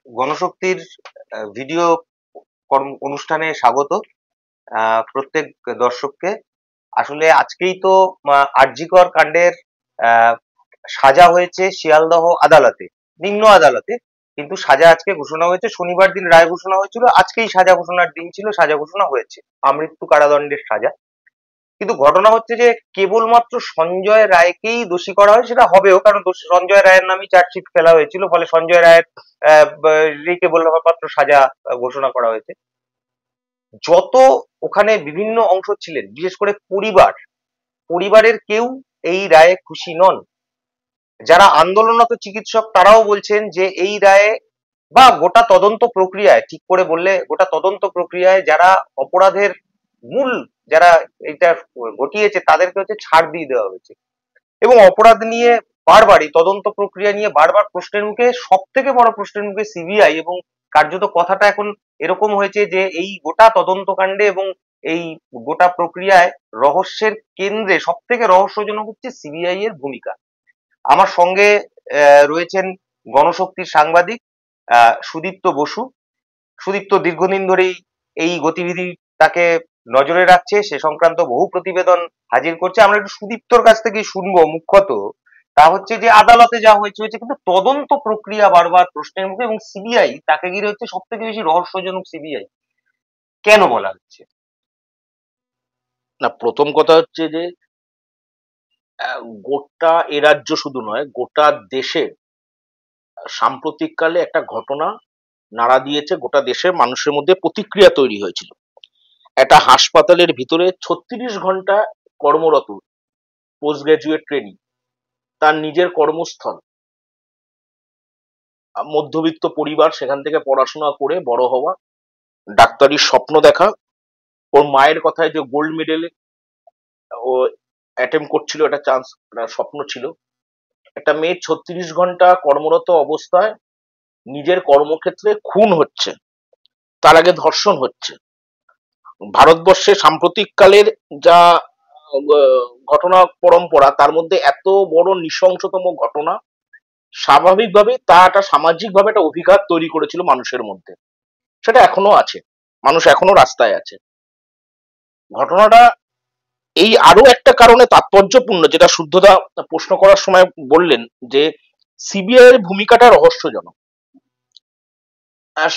গণশক্তির video অনুষ্ঠানে স্বাগত প্রত্যেক দর্শককে। আসলে আজকেই তো আর.জি. কর কাণ্ডের সাজা হয়েছে শিয়ালদহ আদালতে, নিম্ন আদালতে, কিন্তু সাজা আজকে ঘোষণা হয়েছে। শনিবার দিন রায় ঘোষণা হয়েছিল, আজকেই সাজা ঘোষণার দিন ছিল, সাজা ঘোষণা হয়েছে আমৃত্যু কারাদণ্ডের সাজা। কিন্তু ঘটনা হচ্ছে যে কেবলমাত্র সঞ্জয় রায়কেই দোষী করা হয়, সেটা হবেও, কারণ সঞ্জয় রায়ের নামে চার্জশিট ফেলা হয়েছিল, ফলে সঞ্জয় রায়ের কেবলমাত্র সাজা ঘোষণা করা হয়েছে। যত ওখানে বিভিন্ন অংশ ছিলেন, বিশেষ করে পরিবারের কেউ এই রায়ে খুশি নন। যারা আন্দোলনরত চিকিৎসক তারাও বলছেন যে এই রায়ে বা গোটা তদন্ত প্রক্রিয়ায়, ঠিক করে বললে গোটা তদন্ত প্রক্রিয়ায় যারা অপরাধের মূল যারা এটা ঘটিয়েছে তাদেরকে হচ্ছে ছাড় দিয়ে দেওয়া হয়েছে। এবং অপরাধ নিয়ে বারবারই তদন্ত প্রক্রিয়া নিয়ে বারবার প্রশ্নের মুখে, সব থেকে বড় প্রশ্নের মুখে সিবিআই, এবং কার্যত কথাটা এখন এরকম হয়েছে যে এই গোটা তদন্তকাণ্ডে এবং এই গোটা প্রক্রিয়ায় রহস্যের কেন্দ্রে সব থেকে রহস্যজনক হচ্ছে সিবিআই এর ভূমিকা। আমার সঙ্গে রয়েছেন গণশক্তির সাংবাদিক সুদীপ্ত বসু। সুদীপ্ত দীর্ঘদিন ধরেই এই গতিবিধি তাকে নজরে রাখছে, সে সংক্রান্ত বহু প্রতিবেদন হাজির করছে। আমরা একটু সুদীপ্তর কাছ থেকে শুনবো মুখ্যত, তা হচ্ছে যে আদালতে যা হয়েছে হয়েছে, কিন্তু তদন্ত প্রক্রিয়া বারবার প্রশ্নের মুখে, এবং সিবিআই তাকে ঘিরে হচ্ছে সব থেকে বেশি রহস্যজনক। সিবিআই কেন বলা হচ্ছে? না, প্রথম কথা হচ্ছে যে গোটা এ রাজ্য শুধু নয়, গোটা দেশে সাম্প্রতিককালে একটা ঘটনা নাড়া দিয়েছে, গোটা দেশের মানুষের মধ্যে প্রতিক্রিয়া তৈরি হয়েছিল। একটা হাসপাতালের ভিতরে 36 ঘন্টা কর্মরত পোস্ট গ্রাজুয়েট ট্রেনিং, তার নিজের কর্মস্থল, মধ্যবিত্ত পরিবার, সেখান থেকে পড়াশোনা করে বড় হওয়া, ডাক্তারির স্বপ্ন দেখা, ওর মায়ের কথায় যে গোল্ড মেডেলে ও অ্যাটেম্প করছিল, একটা চান্স, একটা স্বপ্ন ছিল। একটা মেয়ে 36 ঘন্টা কর্মরত অবস্থায় নিজের কর্মক্ষেত্রে খুন হচ্ছে, তার আগে ধর্ষণ হচ্ছে। ভারতবর্ষে সাম্প্রতিককালের যা ঘটনা পরম্পরা, তার মধ্যে এত বড় নৃশংসতম ঘটনা, স্বাভাবিকভাবে তা একটা সামাজিকভাবে একটা অভিঘাত তৈরি করেছিল মানুষের মধ্যে। সেটা এখনো আছে, মানুষ এখনো রাস্তায় আছে। ঘটনাটা এই আরো একটা কারণে তাৎপর্যপূর্ণ, যেটা শুদ্ধদা প্রশ্ন করার সময় বললেন যে সিবিআই এর ভূমিকাটা রহস্যজনক।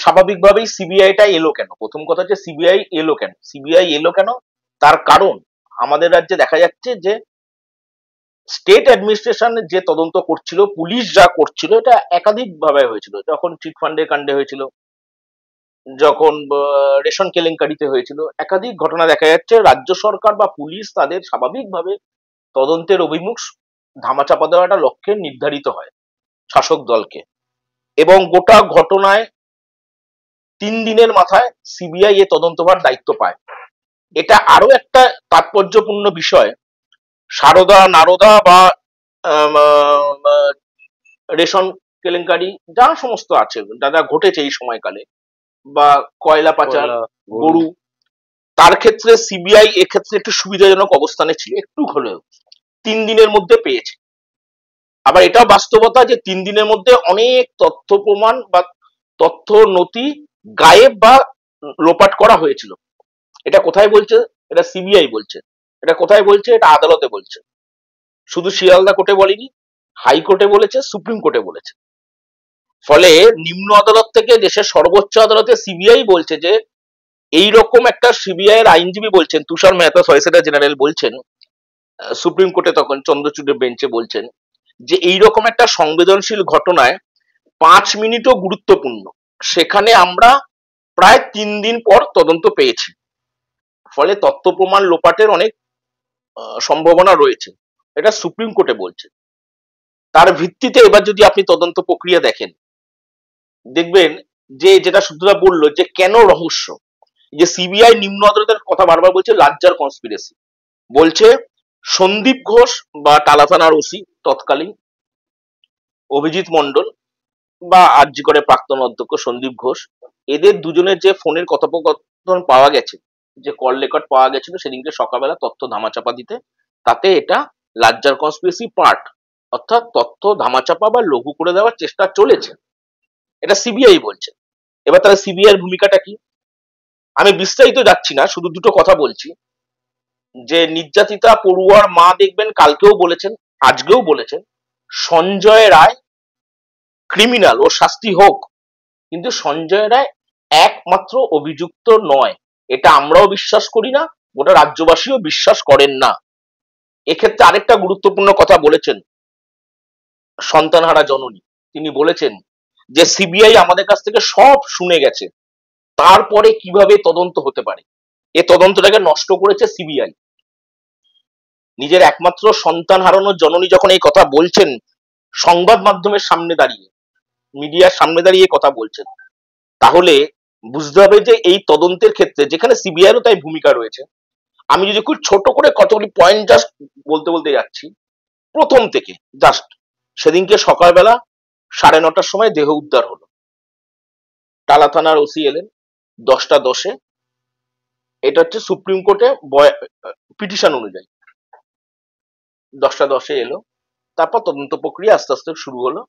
স্বাভাবিকভাবেই সিবিআইটা এলো কেন? প্রথম কথা হচ্ছে সিবিআই এলো কেন, তার কারণ আমাদের রাজ্যে দেখা যাচ্ছে যে স্টেট অ্যাডমিনিস্ট্রেশন যে তদন্ত করছিল, পুলিশ যা করছিল, এটা একাধিক ভাবে হয়েছিল। যখন চিটফান্ডের কাণ্ডে হয়েছিল, যখন রেশন কেলেঙ্কারিতে হয়েছিল, একাধিক ঘটনা দেখা যাচ্ছে রাজ্য সরকার বা পুলিশ তাদের স্বাভাবিকভাবে তদন্তের অভিমুখ ধামাচাপা দেওয়াটা লক্ষ্যে নির্ধারিত হয় শাসক দলকে। এবং গোটা ঘটনায় 3 দিনের মাথায় সিবিআই এ তদন্তভার দায়িত্ব পায়। এটা আরো একটা তাৎপর্যপূর্ণ বিষয়। সারদা, নারদা বা রেশন কেলেঙ্কারি যা সমস্ত আছে, যা ঘটেছে এই সময়কালে, বা কয়লা পাচার, গরু, তার ক্ষেত্রে সিবিআই এক্ষেত্রে একটু সুবিধাজনক অবস্থানে ছিল, একটু হলেও 3 দিনের মধ্যে পেয়েছে। আবার এটাও বাস্তবতা যে 3 দিনের মধ্যে অনেক তথ্য প্রমাণ বা তথ্য নথি গায়েব বা লোপাট করা হয়েছিল। এটা কোথায় বলছে? এটা সিবিআই বলছে। এটা কোথায় বলছে? এটা আদালতে বলছে। শুধু শিয়ালদা কোর্টে বলেনি, হাইকোর্টে বলেছে, সুপ্রিম কোর্টে বলেছে। ফলে নিম্ন আদালত থেকে দেশের সর্বোচ্চ আদালতে সিবিআই বলছে যে এইরকম একটা, সিবিআই এর আইনজীবী বলছেন, তুষার মেহতা সলিসিটর জেনারেল বলছেন, সুপ্রিম কোর্টে তখন চন্দ্রচূড়ের বেঞ্চে বলছেন যে এইরকম একটা সংবেদনশীল ঘটনায় 5 মিনিটও গুরুত্বপূর্ণ, সেখানে আমরা প্রায় 3 দিন পর তদন্ত পেয়েছি। ফলে তথ্য প্রমাণ লোপাটের অনেক সম্ভাবনা রয়েছে, এটা সুপ্রিম কোর্টে বলছে। তার ভিত্তিতে এবার যদি আপনি তদন্ত প্রক্রিয়া দেখেন, দেখবেন যে যেটা শুদ্ধরা বললো যে কেন রহস্য, যে সিবিআই নিম্ন আদালতের কথা বারবার বলছে লার্জার কনস্পিরেসি। বলছে সন্দীপ ঘোষ বা টালা থানার ওসি তৎকালীন অভিজিৎ মন্ডল বা আর.জি. করে প্রাক্তন অধ্যক্ষ সন্দীপ ঘোষ, এদের দুজনের যে ফোনের কথোপকথন পাওয়া গেছে, যে কল রেকর্ড পাওয়া গেছিল সেদিনকে সকালবেলা তথ্য ধামাচাপা দিতে, তাতে এটা লার্জার কনস্পিরেসি পার্ট, অর্থাৎ তথ্য ধামাচাপা বা লঘু করে দেওয়ার চেষ্টা চলেছে। এটা সিবিআই বলছে। এবার তাহলে সিবিআই এর ভূমিকাটা কি? আমি বিস্তারিত যাচ্ছি না, শুধু দুটো কথা বলছি যে নির্যাতিতা পড়ুয়ার মা দেখবেন কালকেও বলেছেন, আজকেও বলেছেন, সঞ্জয় রায় ক্রিমিনাল, ও শাস্তি হোক, কিন্তু সঞ্জয় রায় একমাত্র অভিযুক্ত নয়, এটা আমরাও বিশ্বাস করি না, গোটা রাজ্যবাসীও বিশ্বাস করেন না। এক্ষেত্রে আরেকটা গুরুত্বপূর্ণ কথা বলেছেন সন্তানহারা জননী। তিনি বলেছেন যে সিবিআই আমাদের কাছ থেকে সব শুনে গেছে, তারপরে কিভাবে তদন্ত হতে পারে, এ তদন্তটাকে নষ্ট করেছে সিবিআই। নিজের একমাত্র সন্তান হারানোর জননী যখন এই কথা বলছেন, সংবাদ মাধ্যমের সামনে দাঁড়িয়ে, মিডিয়ার সামনে দাঁড়িয়ে কথা বলছেন, তাহলে বুঝতে হবে যে এই তদন্তের ক্ষেত্রে যেখানে সিবিআইয়েরও তাই ভূমিকা রয়েছে। আমি যদি খুব ছোট করে কতগুলি পয়েন্ট জাস্ট বলতে বলতে যাচ্ছি, প্রথম থেকে জাস্ট সেদিনকে সকালবেলা 9:30টার সময় দেহ উদ্ধার হলো। টালা থানার ওসি এলেন 10টা 10-এ, এটা হচ্ছে সুপ্রিম কোর্টে পিটিশন অনুযায়ী। 10টা 10-এ এলো, তারপর তদন্ত প্রক্রিয়া আস্তে আস্তে শুরু হলো।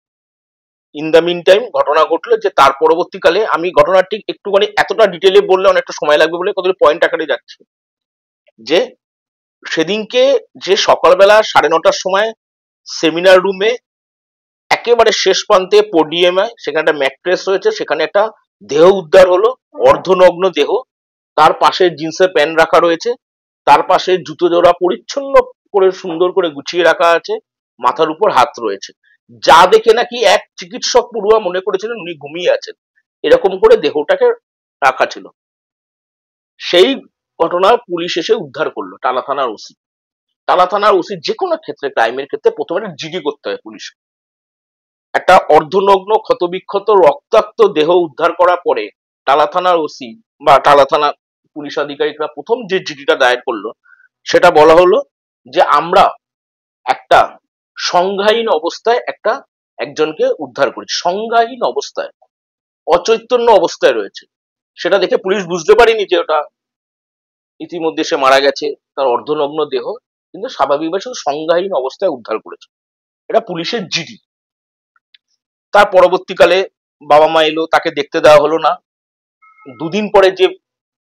ইন দ্য মিন টাইম ঘটনা ঘটলো যে তার পরবর্তীকালে, আমি ঘটনা ঠিক একটুখানি এতটা ডিটেলে বললে অনেকটা সময় লাগবে বলে কতগুলো পয়েন্ট আকারে যাচ্ছি, যে সেদিনকে যে সকালবেলা 9:30টার সময় সেমিনার রুমে একেবারে শেষ প্রান্তে পোডিয়ামে সেখানে একটা ম্যাট্রেস রয়েছে, সেখানে একটা দেহ উদ্ধার হলো, অর্ধনগ্ন দেহ, তার পাশে জিন্সের প্যান্ট রাখা রয়েছে, তার পাশে জুতো জোড়া পরিচ্ছন্ন করে সুন্দর করে গুছিয়ে রাখা আছে, মাথার উপর হাত রয়েছে, যা দেখে নাকি এক চিকিৎসক পড়ুয়া মনে করেছিলেন উনি ঘুমিয়ে আছেন, এরকম করে দেহটাকে রাখা ছিল। সেই ঘটনা পুলিশ এসে উদ্ধার করলো, টালা থানার ওসি। টালা থানার ওসি যে কোনো ক্ষেত্রে, ক্রাইমের ক্ষেত্রে প্রথমে একটা জিডি করতে হয় পুলিশ। একটা অর্ধনগ্ন ক্ষতবিক্ষত রক্তাক্ত দেহ উদ্ধার করার পরে টালা থানার ওসি বা টালা থানা পুলিশ আধিকারিকরা প্রথম যে জিডিটা দায়ের করলো, সেটা বলা হলো যে আমরা একটা সংজ্ঞাহীন অবস্থায় একজনকে উদ্ধার করেছি, সংজ্ঞাহীন অবস্থায়, অচৈতন্য অবস্থায় রয়েছে। সেটা দেখে পুলিশ বুঝতে পারেনি যে ওটা ইতিমধ্যে সে মারা গেছে, তার অর্ধনগ্ন দেহ, কিন্তু স্বাভাবিকভাবে শুধু সংজ্ঞাহীন অবস্থায় উদ্ধার করেছে। এটা পুলিশের জিডি। তার পরবর্তীকালে বাবা মা এলো, তাকে দেখতে দেওয়া হলো না। দুদিন পরে যে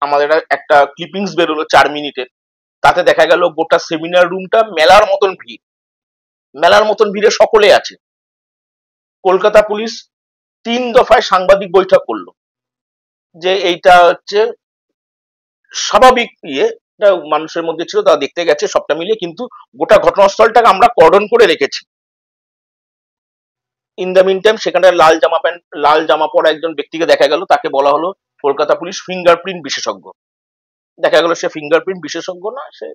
আমাদের একটা ক্লিপিংস বেরোলো 4 মিনিটের, তাতে দেখা গেল গোটা সেমিনার রুমটা মেলার মতন ভিড়, মেলার মতন ভিড়ে সকলে আছে। কলকাতা পুলিশ 3 দফায় সাংবাদিক বৈঠক করলো যে এইটা হচ্ছে স্বাভাবিক এটা মানুষের মধ্যে ছিল, তারা দেখতে গেছে সবটা মিলিয়ে, কিন্তু গোটা ঘটনাস্থলটাকে আমরা কর্ডন করে রেখেছি। ইন দ্য মিন টাইম সেখানে লাল জামা পরা একজন ব্যক্তিকে দেখা গেল, তাকে বলা হলো কলকাতা পুলিশ ফিঙ্গারপ্রিন্ট বিশেষজ্ঞ। দেখা গেল সে ফিঙ্গারপ্রিন্ট বিশেষজ্ঞ না, সে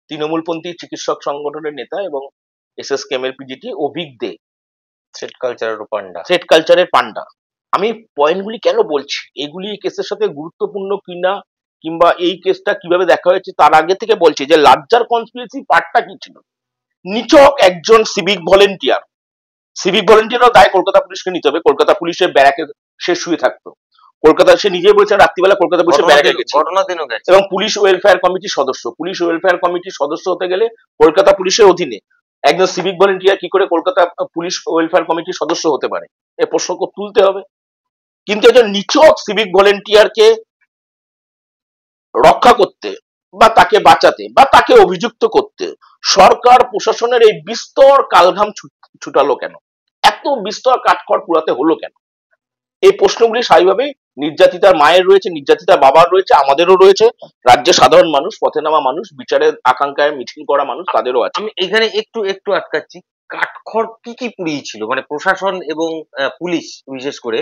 তৃণমূলপন্থী চিকিৎসক সংগঠনের নেতা এবং এসএসকেএম এর পিজিটি অভিক দে, থ্রেড কালচারের পান্ডা। আমি পয়েন্টগুলি কেন বলছি, এগুলি এই কেসের সাথে গুরুত্বপূর্ণ কিনা কিংবা এই কেসটা কিভাবে দেখা হয়েছে তার আগে থেকে বলছি যে লার্জার কনস্পিরেসি পার্টটা কি ছিল। নিচক একজন সিভিক ভলেন্টিয়ারও দায় কলকাতা পুলিশকে নিতে হবে। কলকাতা পুলিশের ব্যারাকে সে শুয়ে থাকতো, কলকাতা, সে নিজেই বলছেন রাত্রিবেলা কলকাতা পুলিশের ব্যারাকে গেছে এবং পুলিশ ওয়েলফেয়ার কমিটির সদস্য। পুলিশ ওয়েলফেয়ার কমিটির সদস্য হতে গেলে কলকাতা পুলিশের অধীনে একজন সিভিক ভলেন্টিয়ার কি করে কলকাতা পুলিশ ওয়েলফেয়ার কমিটির সদস্য হতে পারে, এ প্রশ্ন তুলতে হবে। কিন্তু একজন নিচক সিভিক ভলেন্টিয়ারকে রক্ষা করতে বা তাকে বাঁচাতে বা তাকে অভিযুক্ত করতে সরকার প্রশাসনের এই বিস্তর কালঘাম ছুটালো কেন, এত বিস্তর কাঠখড় পুরাতে হলো কেন? এই প্রশ্নগুলি স্বাভাবিকভাবেই নির্যাতিতার মায়ের রয়েছে, নির্যাতিতার বাবার রয়েছে, আমাদেরও রয়েছে, রাজ্যের সাধারণ মানুষ, পথে নামা মানুষ, বিচারের আকাঙ্ক্ষায় মিছিল করা মানুষ, তাদেরও আছে। আমি এখানে একটু আটকাচ্ছি, কাঠখড় কি পুড়িয়েছিল মানে প্রশাসন এবং পুলিশ, বিশেষ করে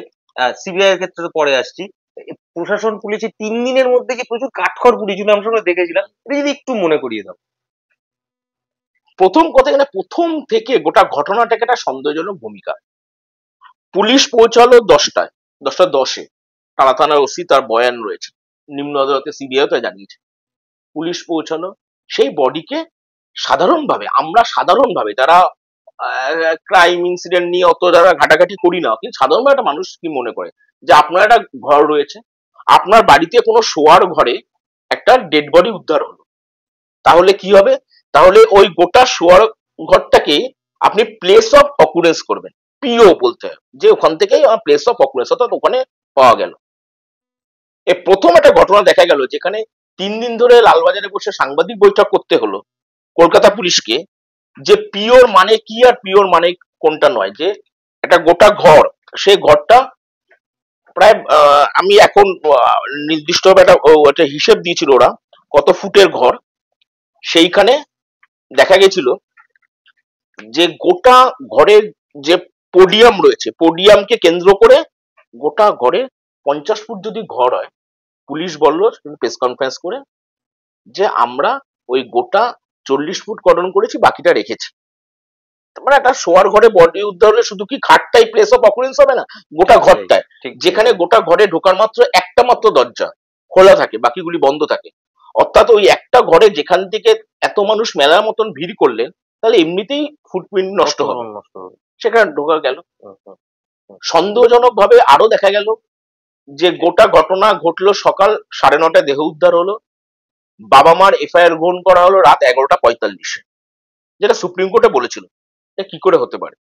সিবিআই এর ক্ষেত্রে তো পরে আসছি, প্রশাসন পুলিশের 3 দিনের মধ্যে কি প্রচুর কাঠখড় পুড়িয়েছিল, আমরা সবাই দেখেছিলাম, এটা যদি একটু মনে করিয়ে দাও। প্রথম কথা, এখানে প্রথম থেকে গোটা ঘটনাটাকে একটা সন্দেহজনক ভূমিকা। পুলিশ পৌঁছালো 10টা 10-এ, টালা থানার ওসি তার বয়ান রয়েছে, নিম্ন আদালতে সিবিআই তাই জানিয়েছে। পুলিশ পৌঁছালো, সেই বডিকে আমরা সাধারণভাবে যারা ক্রাইম ইনসিডেন্ট নিয়ে অত যারা ঘাটাঘাটি করি না, কিন্তু সাধারণভাবে একটা মানুষ কি মনে করে যে আপনার একটা ঘর রয়েছে, আপনার বাড়িতে কোনো শোয়ার ঘরে একটা ডেড বডি উদ্ধার হলো, তাহলে কি হবে? তাহলে ওই গোটা শোয়ার ঘরটাকে আপনি প্লেস অফ অকুরেন্স করবেন, পিও বলতে হয়, যে ওখান থেকেই আমার প্লেস অফ অকুরেন্স অর্থাৎ ওখানে পাওয়া গেল। এ প্রথম একটা ঘটনা দেখা গেল যেখানে 3 দিন ধরে লালবাজারে বসে সাংবাদিক বৈঠক করতে হলো কলকাতা পুলিশকে, যে পিওর মানে কি আর পিওর মানে কোনটা নয়। যে একটা গোটা ঘর, সেই ঘরটা প্রায় আমি এখন নির্দিষ্টভাবে একটা হিসেব দিয়েছিল ওরা কত ফুটের ঘর। সেইখানে দেখা গেছিল যে গোটা ঘরের যে পোডিয়াম রয়েছে, পোডিয়ামকে কেন্দ্র করে গোটা ঘরে 50 ফুট যদি ঘর হয়, পুলিশ বলল প্রেস কনফারেন্স করে যে আমরা ওই গোটা 40 ফুট কর্ডন করেছি, বাকিটা রেখেছি। মানে একটা শোয়ার ঘরে বডি উদ্ধার হলে শুধু কি খাটটাই প্লেস অফ অকুরেন্স হবে না, গোটা ঘরটায়, যেখানে গোটা ঘরে ঢোকার মাত্র একটা মাত্র দরজা খোলা থাকে, বাকিগুলি বন্ধ থাকে। অর্থাৎ ওই একটা ঘরে যেখান থেকে এত মানুষ মেলার মতন ভিড় করলেন, তাহলে এমনিতেই ফুটপ্রিন্ট নষ্ট হবে, সেখানে ঢোকা গেল। সন্দেহজনক ভাবে আরো দেখা গেল যে গোটা ঘটনা ঘটলো সকাল 9:30টায়, দেহ উদ্ধার হলো, বাবা মার এফআইআর গ্রহণ করা হলো রাত 11:45, যেটা সুপ্রিম কোর্টে বলেছিল। এটা কি করে হতে পারে?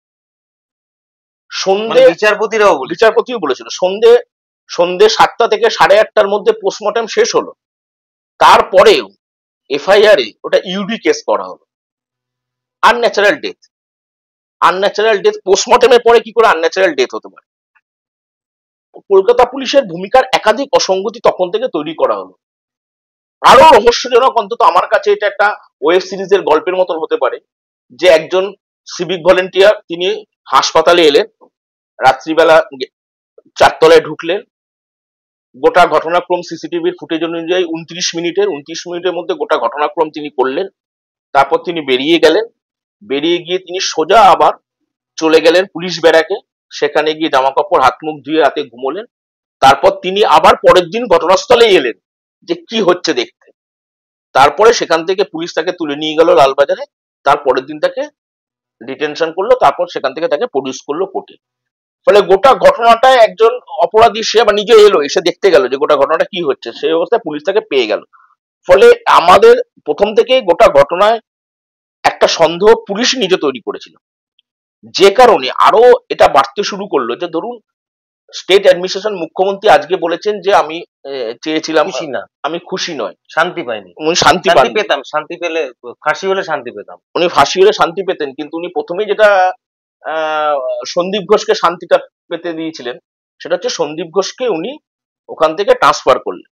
সন্ধে বিচারপতিও বলেছিল সন্ধে 7টা থেকে 8:30টার মধ্যে পোস্টমর্টম শেষ হলো, তারপরেও এফআইআর এ ওটা ইউডি কেস করা হলো। আনন্যাচারাল ডেথ পোস্টমর্টমের পরে কি করে আনন্যাচারাল ডেথ হতে পারে? কলকাতা পুলিশের ভূমিকার একাধিক অসঙ্গতি তখন থেকে তৈরি করা হলো। আরো রহস্যজনক, অন্তত আমার কাছে এটা একটা ওয়েব সিরিজের গল্পের মতন হতে পারে, যে একজন সিভিক ভলেন্টিয়ার তিনি হাসপাতালে এলেন, রাত্রিবেলা 4 তলায় ঢুকলেন, গোটা ঘটনাক্রম সিসিটিভির ফুটেজ অনুযায়ী 29 মিনিটের মধ্যে গোটা ঘটনাক্রম তিনি করলেন। তারপর তিনি বেরিয়ে গেলেন, বেরিয়ে গিয়ে তিনি সোজা আবার চলে গেলেন পুলিশ ব্যারাকে, সেখানে গিয়ে জামা কাপড় হাত মুখ ধুয়ে রাতে ঘুমোলেন। তারপর তিনি আবার পরের দিন ঘটনাস্থলে এলেন যে কি হচ্ছে দেখতে। তারপরে সেখান থেকে পুলিশ তাকে তুলে নিয়ে গেল লালবাজারে, তার পরের দিন তাকে ডিটেনশন করলো, তারপর সেখান থেকে তাকে প্রডিউস করলো কোর্টে। ফলে গোটা ঘটনাটায় একজন অপরাধী সে আবার নিজে এলো, এসে দেখতে গেল যে গোটা ঘটনাটা কি হচ্ছে, সেই অবস্থায় পুলিশ তাকে পেয়ে গেল। ফলে আমাদের প্রথম থেকে গোটা ঘটনায় একটা সন্দেহ পুলিশ নিজে তৈরি করেছিল, যে কারণে আরো এটা বাড়তে শুরু করলো। যে ধরুন স্টেট অ্যাডমিনিস্ট্রেশন, মুখ্যমন্ত্রী আজকে বলেছেন যে আমি চেয়েছিলাম, আমি খুশি নয়, শান্তি পাইনি, উনি শান্তি পেতাম, শান্তি পেলে ফাঁসি হলে শান্তি পেতাম, উনি ফাঁসি হলে শান্তি পেতেন, কিন্তু উনি প্রথমেই যেটা সন্দীপ ঘোষকে শান্তিটা পেতে দিয়েছিলেন, সেটা হচ্ছে সন্দীপ ঘোষকে উনি ওখান থেকে ট্রান্সফার করলেন,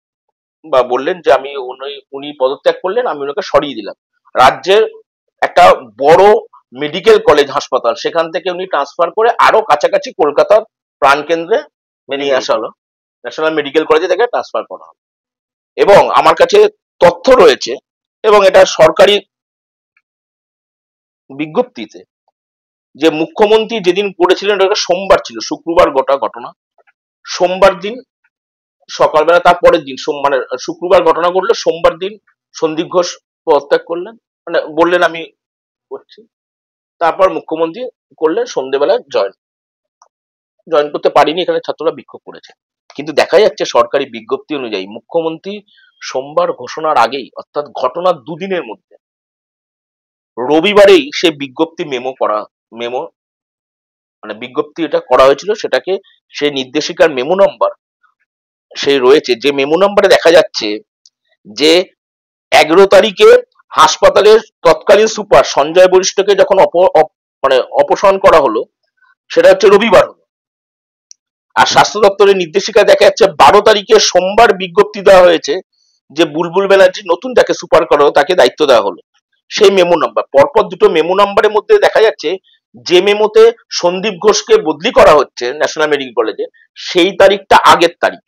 বা বললেন যে আমি উনি পদত্যাগ করলেন, আমি ওনাকে সরিয়ে দিলাম। রাজ্যের একটা বড় মেডিকেল কলেজ হাসপাতাল, সেখান থেকে উনি ট্রান্সফার করে আরো কাছাকাছি কলকাতার প্রাণকেন্দ্রে নিয়ে আসা হলো, ন্যাশনাল মেডিকেল কলেজে থেকে ট্রান্সফার করা হলো। এবং আমার কাছে তথ্য রয়েছে, এবং এটা সরকারি বিজ্ঞপ্তিতে, যে মুখ্যমন্ত্রী যেদিন করেছিলেন ওটা সোমবার ছিল, শুক্রবার গোটা ঘটনা, সোমবার দিন সকালবেলা, তার পরের দিন মানে শুক্রবার ঘটনা ঘটলো, সোমবার দিন সন্দীপ ঘোষ পদত্যাগ করলেন, মানে বললেন আমি করছি। তারপর মুখ্যমন্ত্রী করলেন সন্ধ্যেবেলায় জয়েন করতে পারিনি, এখানে ছাত্ররা বিক্ষোভ করেছে। কিন্তু দেখা যাচ্ছে সরকারি বিজ্ঞপ্তি অনুযায়ী মুখ্যমন্ত্রী সোমবার ঘোষণার আগেই, অর্থাৎ ঘটনার 2 দিনের মধ্যে, রবিবারেই সে বিজ্ঞপ্তি মেমো মানে বিজ্ঞপ্তি এটা করা হয়েছিল, সেটাকে সেই নির্দেশিকার মেমো নাম্বার সেই রয়েছে, যে মেমো নাম্বারে দেখা যাচ্ছে যে 11 তারিখে হাসপাতালের তৎকালীন সুপার সঞ্জয় বরিষ্ঠকে যখন মানে অপসারণ করা হলো, সেটা হচ্ছে রবিবার হলো। আর স্বাস্থ্য দপ্তরের নির্দেশিকা দেখা যাচ্ছে 12 তারিখে সোমবার বিজ্ঞপ্তি দেওয়া হয়েছে যে বুলবুল ব্যানার্জি নতুন যাকে সুপার করা হলো তাকে দায়িত্ব দেওয়া হলো। সেই মেমো নাম্বার, পরপর দুটো মেমো নাম্বারের মধ্যে দেখা যাচ্ছে যে মেমোতে সন্দীপ ঘোষকে বদলি করা হচ্ছে ন্যাশনাল মেডিকেল কলেজে, সেই তারিখটা আগের তারিখ,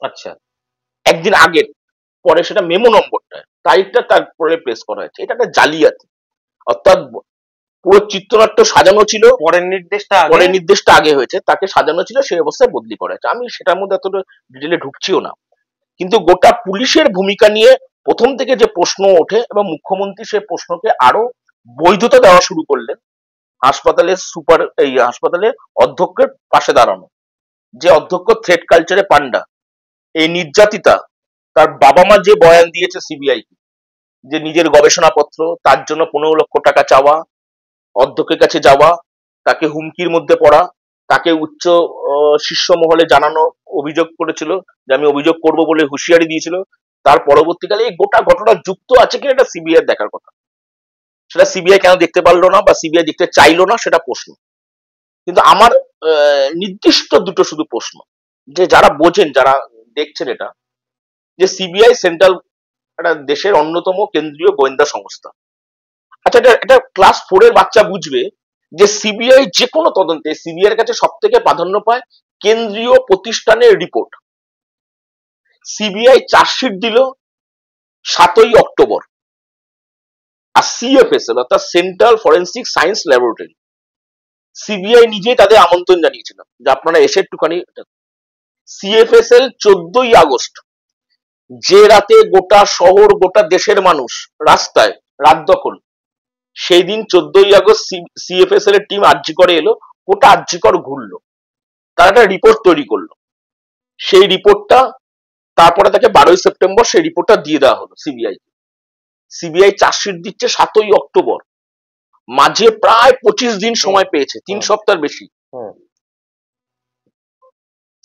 আচ্ছা একদিন আগের, পরে সেটা মেমো নম্বরটা তারিখটা তারপরে প্লেস করা হয়েছে। এটা একটা জালিয়াতি, অর্থাৎ পুরো চিত্রনাট্য সাজানো ছিল, পরের নির্দেশটা আগে হয়েছে, তাকে সাজানো ছিল, সেই অবস্থায় বদলি করা হয়েছে। আমি সেটার মধ্যে এতটা ডিটেলে ঢুকছিও না, কিন্তু গোটা পুলিশের ভূমিকা নিয়ে প্রথম থেকে যে প্রশ্ন ওঠে, এবং মুখ্যমন্ত্রী সেই প্রশ্নকে আরো বৈধতা দেওয়া শুরু করলেন হাসপাতালের হাসপাতালের অধ্যক্ষের পাশে দাঁড়ানো, যে অধ্যক্ষ থ্রেড কালচারে পান্ডা, এই নির্যাতিতা, তার বাবা মা যে বয়ান দিয়েছে সিবিআই, যে নিজের গবেষণাপত্র, তার জন্য 15 লক্ষ টাকা চাওয়া, অধ্যক্ষের কাছে যাওয়া, তাকে হুমকির মধ্যে পড়া, তাকে উচ্চ শীর্ষ মহলে জানানো, অভিযোগ করেছিল যে আমি অভিযোগ করব বলে হুঁশিয়ারি দিয়েছিল। তার পরবর্তীকালে এই গোটা ঘটনা যুক্ত আছে কিনা এটা সিবিআই দেখার কথা। সেটা সিবিআই কেন দেখতে পারলো না বা সিবিআই দেখতে চাইলো না সেটা প্রশ্ন। কিন্তু আমার নির্দিষ্ট দুটো শুধু প্রশ্ন, যে যারা বোঝেন, যারা দেখছেন এটা, যে সিবিআই সেন্ট্রাল একটা দেশের অন্যতম কেন্দ্রীয় গোয়েন্দা সংস্থা। আচ্ছা, এটা ক্লাস 4 এর বাচ্চা বুঝবে যে সিবিআই যে কোনো তদন্তে সিবিআই এর কাছে সব থেকে প্রাধান্য পায় কেন্দ্রীয় প্রতিষ্ঠানের রিপোর্ট। সিবিআই চার্জশিট দিল 7ই অক্টোবর, আর সিএফএসএল অর্থাৎ central forensic science laboratory, CBI নিজেই তাদের আমন্ত্রণ জানিয়েছিল যে আপনারা এসে একটুখানি। সিএফএসএল 14ই আগস্ট, যে রাতে গোটা শহর গোটা দেশের মানুষ রাস্তায়, রাত দখল, সেই দিন 14ই আগস্ট সিএফএসএল এর টিম আরজিকরে এলো, গোটা আরজিকর ঘুরলো, তারা একটা রিপোর্ট তৈরি করলো। সেই রিপোর্টটা তারপরে তাকে 12ই সেপ্টেম্বর সেই রিপোর্টটা দিয়ে দেওয়া হলো সিবিআই। সিবিআই চার্জশিট দিচ্ছে 7ই অক্টোবর, মাঝে প্রায় 25 দিন সময় পেয়েছে, 3 সপ্তাহ বেশি।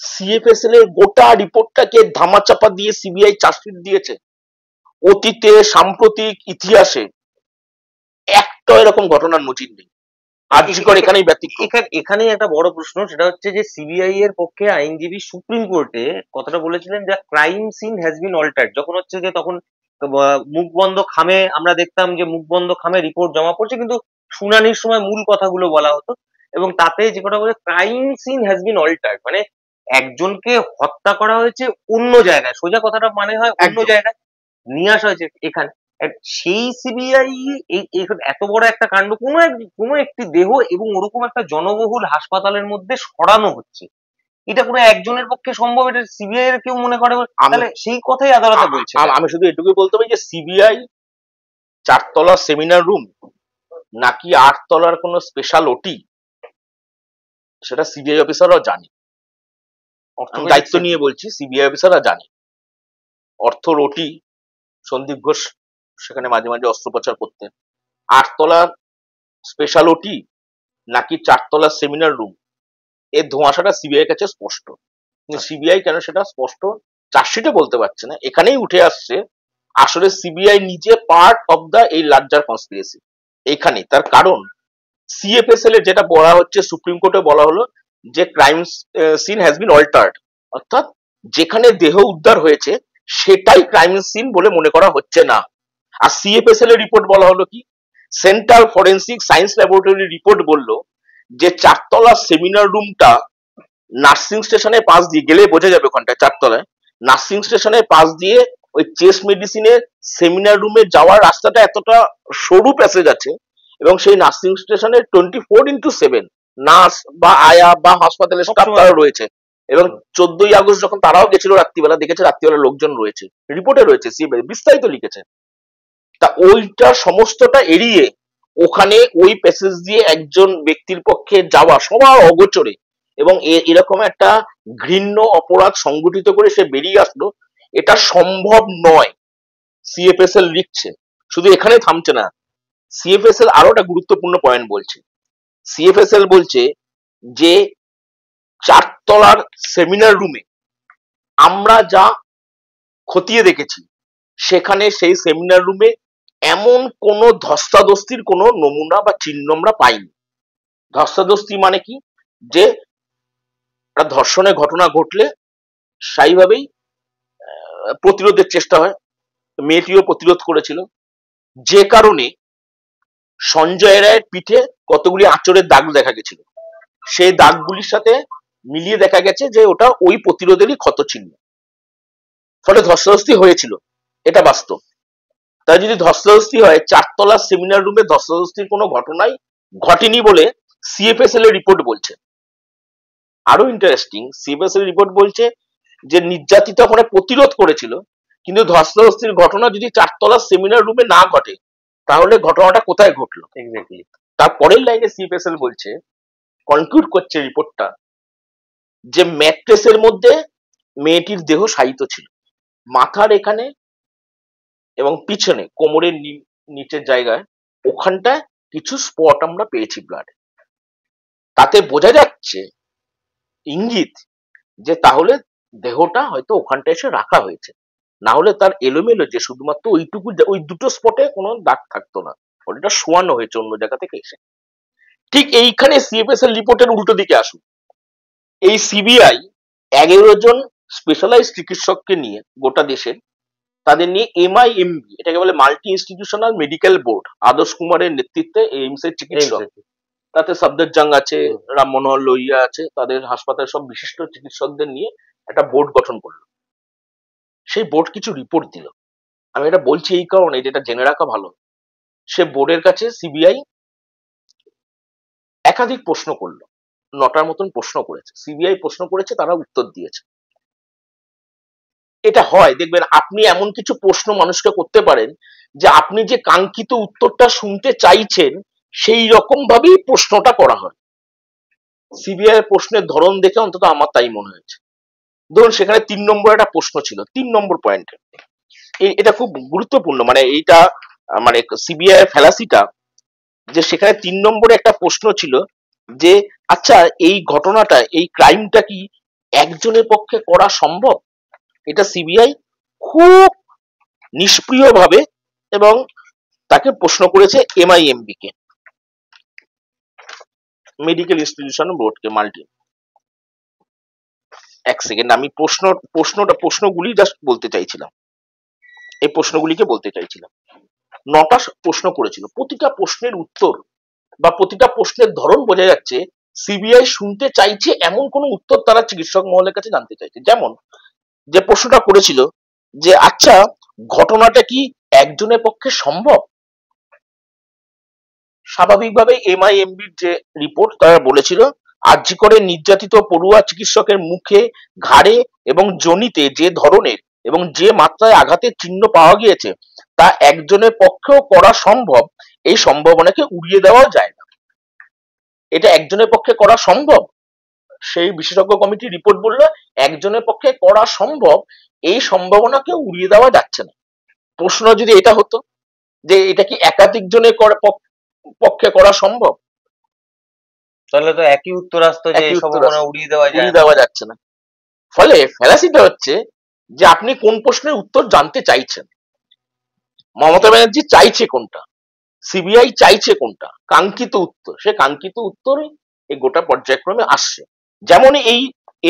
সিএফএসএল এর গোটা রিপোর্টটাকে ধামাচাপা দিয়ে সিবিআই চার্জশিট দিয়েছে। অতীতে, সাম্প্রতিক ইতিহাসে একটা এরকম ঘটনার নজির নেই। আরজিকর এখানেই ব্যতিক্রম। এখানেই একটা বড় প্রশ্ন, সেটা হচ্ছে যে সিবিআই এর পক্ষে আইনজীবী সুপ্রিম কোর্টে কথাটা বলেছিলেন যে crime scene has been altered, যখন হচ্ছে যে তখন মুখ বন্ধ খামে আমরা দেখতাম যে মুখ বন্ধ খামে রিপোর্ট জমা পড়ছে, কিন্তু শুনানির সময় মূল কথাগুলো বলা হতো, এবং তাতে যে কথা বলে crime scene has been altered, মানে একজনকে হত্যা করা হয়েছে অন্য জায়গায়, সোজা কথাটা মানে হয় অন্য জায়গায় নিয়ে আসা হয়েছে এখানে। সেই সিবিআই এত বড় একটা কাণ্ড কোনো একটি দেহ এবং ওরকম একটা জনবহুল হাসপাতালের মধ্যে সরানো হচ্ছে, এটা কোনো একজনের পক্ষে সম্ভব? এটা সিবিআই এর কেউ মনে করে? তাহলে সেই কথাই আদালতে বলছে। আমি শুধু এটুকুই বলতে পারি যে সিবিআই 4 তলার সেমিনার রুম নাকি 8 তলার কোনো স্পেশাল ওটি, সেটা সিবিআই অফিসাররাও জানে। আমি দায়িত্ব নিয়ে বলছি, সিবিআই অফিসাররা জানে অর্থর ওটি সন্দীপ ঘোষ সেখানে মাঝে মাঝে অস্ত্রোপচার করতেন। 8 তলার স্পেশাল ওটি নাকি 4 তলার সেমিনার রুম, এর ধোঁয়াশাটা সিবিআই এর কাছে স্পষ্ট। সিবিআই কেন সেটা স্পষ্ট চার্জশিটে বলতে পারছে না, এখানেই উঠে আসছে আসলে সিবিআই নিজে পার্ট অফ দা এই লার্জার কনস্পিরেসি। এখানে তার কারণ সিএফএসএল এর যেটা বলা হচ্ছে, সুপ্রিম কোর্টে বলা হলো যে crime scene has been altered, অর্থাৎ যেখানে দেহ উদ্ধার হয়েছে সেটাই ক্রাইম সিন বলে মনে করা হচ্ছে না। আর সিএফএসএল এর রিপোর্ট বলা হলো কি, central forensic science laboratory report বললো যে 4 তলার সেমিনার রুমটা নার্সিং স্টেশনের পাশ দিয়ে গেলে বোঝা যাবে, ওখানটায় 4 তলায় নার্সিং স্টেশনের পাশ দিয়ে ওই চেস্ট মেডিসিনের সেমিনার রুমে যাওয়ার রাস্তাটা এতটা সরু প্যাসেজ আছে, এবং সেই নার্সিং স্টেশনে 24x7 নার্স বা আয়া বা হাসপাতালের স্টাফ তারা রয়েছে, এবং 14ই আগস্ট যখন তারাও গেছিল রাত্রিবেলা, দেখেছে রাত্রিবেলা লোকজন রয়েছে, রিপোর্টে রয়েছে, বিস্তারিত লিখেছে। তা ওইটা সমস্তটা এড়িয়ে ওখানে ওই প্যাসেজ দিয়ে একজন ব্যক্তির পক্ষে যাওয়া সবার অগোচরে, এবং এরকম একটা ঘৃণ্য অপরাধ সংগঠিত করে সে বেরিয়ে আসলো, এটা সম্ভব নয়। সিএফএসএল লিখছে, শুধু এখানে থামছে না, সিএফএসএল আরো একটা গুরুত্বপূর্ণ পয়েন্ট বলছে। সিএফএসএল বলছে যে 4 তলার সেমিনার রুমে আমরা যা খতিয়ে দেখেছি, সেখানে সেই সেমিনার রুমে এমন কোনো ধস্তাধস্তির কোনো নমুনা বা চিহ্ন আমরা পাইনি। ধস্তাধস্তি মানে কি, যে একটা ধর্ষণের ঘটনা ঘটলে স্থায়ীভাবেই প্রতিরোধের চেষ্টা হয়, মেয়েটিও প্রতিরোধ করেছিল, যে কারণে সঞ্জয় রায়ের পিঠে কতগুলি আঁচড়ের দাগ দেখা গেছিল, সেই দাগগুলির সাথে মিলিয়ে দেখা গেছে যে ওটা ওই প্রতিরোধেরই ক্ষত চিহ্ন, ফলে ধস্তাধস্তি হয়েছিল, এটা বাস্তব। তাই যদি ধস্তাধস্তি হয়, 4 তলার সেমিনার রুমে ধস্তাধস্তির কোনো ঘটনাই ঘটেনি বলে সিএফএসএল এর রিপোর্ট বলছে। আরো ইন্টারেস্টিং, সিএফএসএল রিপোর্ট বলছে যে নির্যাতিতা ওখানে প্রতিরোধ করেছিল, কিন্তু ধস্তাধস্তির ঘটনা যদি 4 তলার সেমিনার রুমে না ঘটে, তাহলে ঘটনাটা কোথায় ঘটলো? এক্স্যাক্টলি। তারপরের লাইনে সিএফএসএল বলছে, কনক্লুড করছে রিপোর্টটা, যে ম্যাট্রেসের মধ্যে মেয়েটির দেহ শায়িত ছিল, মাথার এখানে এবং পিছনে কোমরের নিচের জায়গায় ওখানটায় কিছু স্পট আমরা পেয়েছি ব্লাড। তাতে বোঝা যাচ্ছে ইঙ্গিত যে তাহলে দেহটা হয়তো ওখানটা এসে রাখা হয়েছে, না হলে তার এলোমেলো যে শুধুমাত্র ওইটুকু ওই দুটো স্পটে কোনো দাগ থাকতো না, ওটা শোয়ানো হয়েছে অন্য জায়গা থেকে এসে। ঠিক এইখানে সিএফএস এর রিপোর্টের উল্টো দিকে আসুন। এই সিবিআই 11 জন স্পেশালাইজ চিকিৎসককে নিয়ে গোটা দেশের, তাদের নিয়ে এমআইএমবি, এটাকে বলে মাল্টি ইনস্টিটিউশনাল মেডিকেল বোর্ড, আদর্শ কুমারের নেতৃত্বে এইমস এর চিকিৎসক, তাতে সফদরজাং আছে, রাম মনোহর লোহিয়া আছে, তাদের হাসপাতালের সব বিশিষ্ট চিকিৎসকদের নিয়ে একটা বোর্ড গঠন করলো। সেই বোর্ড কিছু রিপোর্ট দিল। আমি এটা বলছি এই কারণে, যেটা জেনে রাখা ভালো। সে বোর্ডের কাছে সিবিআই একাধিক প্রশ্ন করলো, 9টার মতন প্রশ্ন করেছে। সিবিআই প্রশ্ন করেছে, তারা উত্তর দিয়েছে। এটা হয় দেখবেন, আপনি এমন কিছু প্রশ্ন মানুষকে করতে পারেন যে আপনি যে কাঙ্ক্ষিত উত্তরটা শুনতে চাইছেন সেই রকম ভাবেই প্রশ্নটা করা হয়। সিবিআই প্রশ্নের ধরন দেখে অন্তত আমার তাই মনে হয়েছে। ধরুন সেখানে 3 নম্বর একটা প্রশ্ন ছিল, 3 নম্বর পয়েন্টে। এটা খুব গুরুত্বপূর্ণ, মানে এইটা মানে সিবিআই ফ্যালাসিটা, যে সেখানে 3 নম্বরে একটা প্রশ্ন ছিল যে আচ্ছা এই ঘটনাটা, এই ক্রাইমটা কি একজনের পক্ষে করা সম্ভব? এটা সিবিআই খুব নিষ্ক্রিয় ভাবে এবং তাকে প্রশ্ন করেছে এমআইএমবি কে, মেডিকেল ইনস্টিটিউশন বোর্ডকে, মাল্টি। এক সেকেন্ড, আমি প্রশ্নগুলি জাস্ট বলতে চাইছিলাম, এই প্রশ্নগুলিকে বলতে চাইছিলাম। 9টা প্রশ্ন করেছিল, প্রতিটা প্রশ্নের উত্তর বা প্রতিটা প্রশ্নের ধরন বোঝা যাচ্ছে সিবিআই শুনতে চাইছে এমন কোন উত্তর তারা চিকিৎসক মহলের কাছে জানতে চাইছে। যেমন যে প্রশ্নটা করেছিল যে আচ্ছা ঘটনাটা কি একজনের পক্ষে সম্ভব? স্বাভাবিকভাবে এমআইএমবির যে রিপোর্ট, তারা বলেছিল আরজি করে নির্যাতিত পড়ুয়া চিকিৎসকের মুখে, ঘাড়ে এবং যোনিতে যে ধরনের এবং যে মাত্রায় আঘাতের চিহ্ন পাওয়া গিয়েছে তা একজনের পক্ষেও করা সম্ভব, এই সম্ভাবনাকে উড়িয়ে দেওয়া যায় না। এটা একজনের পক্ষে করা সম্ভব, সেই বিশেষজ্ঞ কমিটি রিপোর্ট বললো একজনের পক্ষে করা সম্ভব, এই সম্ভাবনাকে উড়িয়ে দেওয়া যাচ্ছে না। প্রশ্ন যদি এটা হতো যে এটা কি একাধিক জনের পক্ষে করা সম্ভব, তাহলে তো একই উত্তর আসতো যে এই সম্ভাবনা উড়িয়ে উড়িয়ে দেওয়া যাচ্ছে না। ফলে ফ্যালাসিটা হচ্ছে যে আপনি কোন প্রশ্নের উত্তর জানতে চাইছেন। মমতা ব্যানার্জি চাইছে কোনটা, সিবিআই চাইছে কোনটা, কাঙ্ক্ষিত উত্তর, সে কাঙ্ক্ষিত উত্তরই এই গোটা পর্যায়ক্রমে আসছে। যেমন এই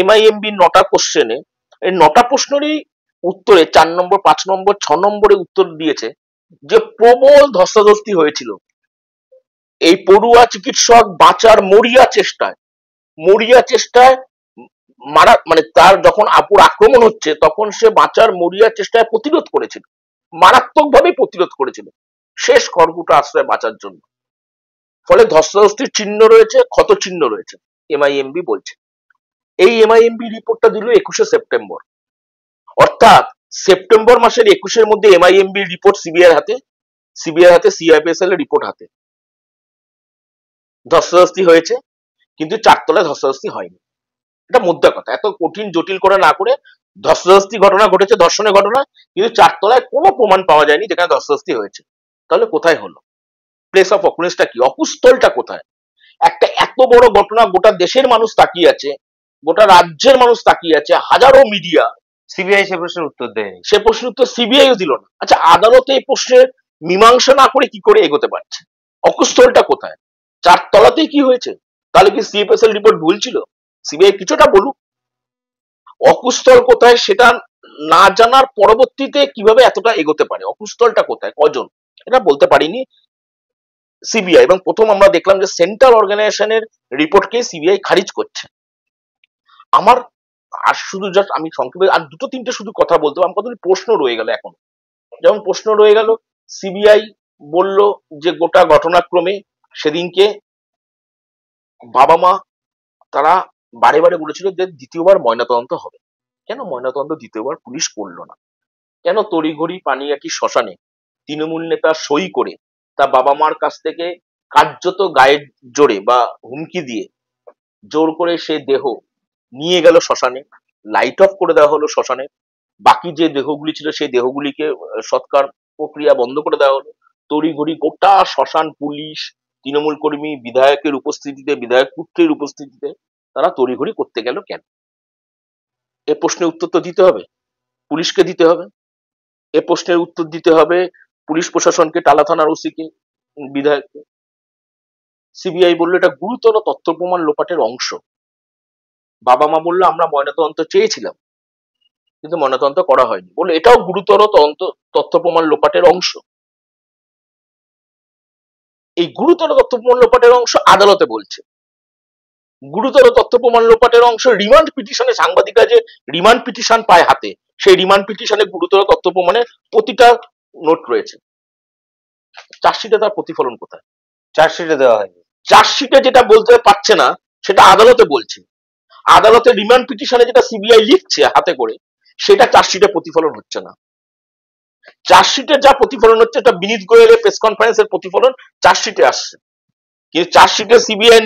এমআইএমবি 9টা কোশ্চেনে, এই 9টা প্রশ্নেরই উত্তরে 4 নম্বর, 5 নম্বর, 6 নম্বরে উত্তর দিয়েছে যে প্রবল ধস্তাধস্তি হয়েছিল এই পড়ুয়া চিকিৎসক বাঁচার মরিয়া চেষ্টায় মারা, মানে তার যখন আপুর আক্রমণ হচ্ছে তখন সে বাঁচার মরিয়া চেষ্টায় প্রতিরোধ করেছিল, মারাত্মকভাবে প্রতিরোধ করেছিল শেষ খড়কুটো আশ্রয় বাঁচার জন্য। ফলে ধস্তাধস্তির চিহ্ন রয়েছে, ক্ষত চিহ্ন রয়েছে, এমআইএমবি বলছে। এই এমআইএমবি রিপোর্টটা দিল 21শে সেপ্টেম্বর, অর্থাৎ সেপ্টেম্বর মাসের 21-এর মধ্যে এমআইএমবি রিপোর্ট সিবিআই হাতে, সিআইপিএসএল এর রিপোর্ট হাতে। ধস্তাধস্তি হয়েছে, কিন্তু 4 তলায় ধস্তাধস্তি হয়নি, এটা মুদ্রা কথা। এত কঠিন জটিল করে না করে, ধস্তাধস্তি ঘটনা ঘটেছে, ধর্ষণের ঘটনা, কিন্তু 4 তলায় কোনো প্রমাণ পাওয়া যায়নি যেখানে ধস্তাধস্তি হয়েছে। তাহলে কোথায় হলো? প্লেস অফ অকুরেন্সটা কি, অকুস্থলটা কোথায়? একটা এত বড় ঘটনা, গোটা দেশের মানুষ তাকিয়ে আছে, গোটা রাজ্যের মানুষ তাকিয়ে আছে, হাজারো মিডিয়া, সিবিআই সে প্রশ্নের উত্তর দেয়নি, সে প্রশ্নের উত্তর সিবিআইও দিল না। আচ্ছা আদালতে এই প্রশ্নের মীমাংসা না করে কি করে এগোতে পারছে? অকুস্থলটা কোথায়? 4 তলাতেই কি হয়েছে? তাহলে কি সিএফএসএল রিপোর্ট ভুল ছিল? সিবিআই কিছুটা বলুক। অকুস্থল কোথায় সেটা না জানার পরবর্তীতে কিভাবে এতটা এগোতে পারে? অকুস্থলটা কোথায়, কজন, এটা বলতে পারিনি সিবিআই। এবং প্রথম আমরা দেখলাম যে সেন্ট্রাল অর্গানাইজেশনের রিপোর্টকে সিবিআই খারিজ করছে। আমার আর শুধু জাস্ট আমি সংক্ষেপে আর 2-3টে শুধু কথা বলতে, আমার কতগুলি প্রশ্ন রয়ে গেল এখন। যেমন প্রশ্ন রয়ে গেল, সিবিআই বলল যে গোটা ঘটনাক্রমে সেদিনকে বাবা মা তারা বারে বারে বলেছিল যে দ্বিতীয়বার ময়নাতদন্ত হবে। কেন ময়নাতদন্ত দ্বিতীয়বার পুলিশ করলো না? কেন তড়িঘড়ি পানিয়াটি শ্মশানে তৃণমূল নেতা সই করে তার বাবা মার কাছ থেকে কার্যত গায়ের জোরে বা হুমকি দিয়ে জোর করে সে দেহ নিয়ে গেল শ্মশানে, লাইট অফ করে দেওয়া হলো শ্মশানে, বাকি যে দেহগুলি ছিল সেই দেহগুলিকে সৎকার প্রক্রিয়া বন্ধ করে দেওয়া হলো, তড়িঘড়ি গোটা শ্মশান পুলিশ তৃণমূল কর্মী বিধায়কের উপস্থিতিতে, বিধায়ক পুত্রের উপস্থিতিতে তারা তড়িঘড়ি করতে গেল কেন? এ প্রশ্নের উত্তর তো দিতে হবে, পুলিশকে দিতে হবে। এ প্রশ্নের উত্তর দিতে হবে পুলিশ প্রশাসনকে, টালা থানার ওসিকে, বিধায়ককে। সিবিআই বললো এটা গুরুতর তথ্য প্রমাণ লোপাটের অংশ। বাবা মা বললো আমরা ময়নাতদন্ত চেয়েছিলাম, কিন্তু ময়নাতদন্ত করা হয়নি। বললো এটাও গুরুতর তথ্য প্রমাণ লোপাটের অংশ। এই গুরুতর তথ্য প্রমাণ লোপাটের অংশ আদালতে বলছে। গুরুতর তথ্য প্রমাণ লোপাটের অংশ রিমান্ড পিটিশনে, সাংবাদিকরা যে রিমান্ড পিটিশন পায় হাতে, সেই রিমান্ড পিটিশনে গুরুতর তথ্য প্রমাণের প্রতিটা নোট রয়েছে। চার্জশিটে তার প্রতিফলন কোথায়? চার্জশিটে দেওয়া হয়নি। চার্জশিটে যেটা বলতে পারছে না সেটা আদালতে বলছে। আদালতে রিমান্ড পিটিশনে যেটা সিবিআই লিখছে হাতে করে, সেটা চার্জশিটে প্রতিফলন হচ্ছে না। চার্জশিটে যা প্রতিফলন হচ্ছে এটা বিনীত গোয়েলের প্রেস কনফারেন্সের প্রতিফলন চার্জশিটে আসছে। কিন্তু চার্জশিটে সিবিআই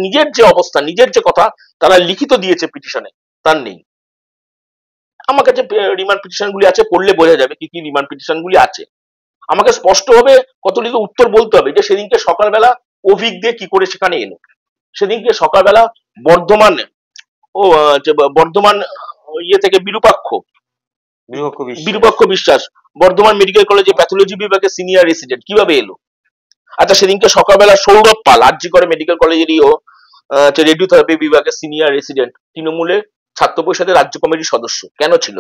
নিজের যে অবস্থা, নিজের যে কথা তারা লিখিত দিয়েছে পিটিশনে, তার নেই। আমার কাছে রিমান্ড পিটিশন গুলি আছে, পড়লে বোঝা যাবে কি কি রিমান্ড পিটিশন গুলি আছে। আমাকে স্পষ্টভাবে কতটুকু উত্তর বলতে হবে যে সেদিনকে সকালবেলা অভিক দিয়ে কি করে সেখানে এলো। সেদিনকে সকালবেলা বর্ধমান ইয়ে থেকে বিরূপাক্ষ বিশ্বাস বর্ধমান মেডিকেল কলেজে প্যাথোলজি বিভাগে সিনিয়র রেসিডেন্ট কিভাবে এলো? আচ্ছা, সেদিনকে সকালবেলা সৌরভ পাল আরজি করে মেডিকেল কলেজেরই রেডিওথেরাপি বিভাগের সিনিয়র রেসিডেন্ট, তৃণমূলের ছাত্র পরিষদের রাজ্য কমিটির সদস্য, কেন ছিল?